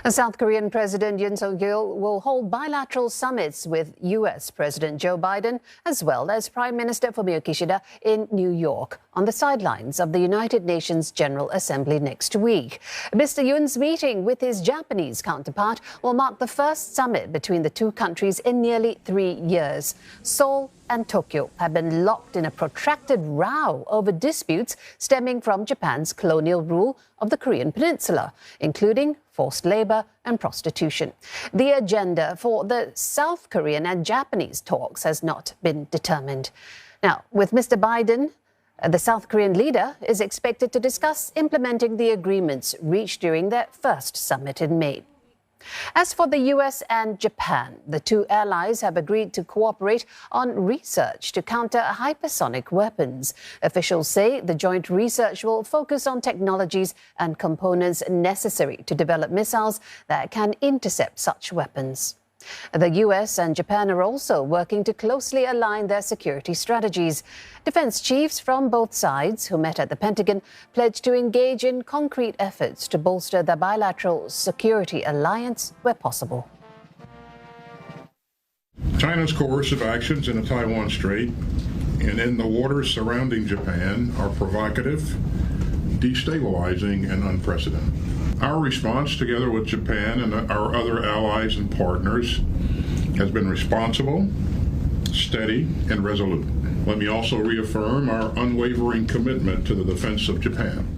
South Korean President Yoon Suk-yeol will hold bilateral summits with U.S. President Joe Biden as well as Prime Minister Fumio Kishida in New York on the sidelines of the United Nations General Assembly next week. Mr. Yoon's meeting with his Japanese counterpart will mark the first summit between the two countries in nearly 3 years. Seoul and Tokyo have been locked in a protracted row over disputes stemming from Japan's colonial rule of the Korean Peninsula, including forced labor and prostitution. The agenda for the South Korean and Japanese talks has not been determined. Now, with Mr. Biden, the South Korean leader is expected to discuss implementing the agreements reached during their first summit in May. As for the U.S. and Japan, the two allies have agreed to cooperate on research to counter hypersonic weapons. Officials say the joint research will focus on technologies and components necessary to develop missiles that can intercept such weapons. The U.S. and Japan are also working to closely align their security strategies. Defense chiefs from both sides who met at the Pentagon pledged to engage in concrete efforts to bolster the bilateral security alliance where possible. China's coercive actions in the Taiwan Strait and in the waters surrounding Japan are provocative, destabilizing, and unprecedented. Our response, together with Japan and our other allies and partners, has been responsible, steady, and resolute. Let me also reaffirm our unwavering commitment to the defense of Japan.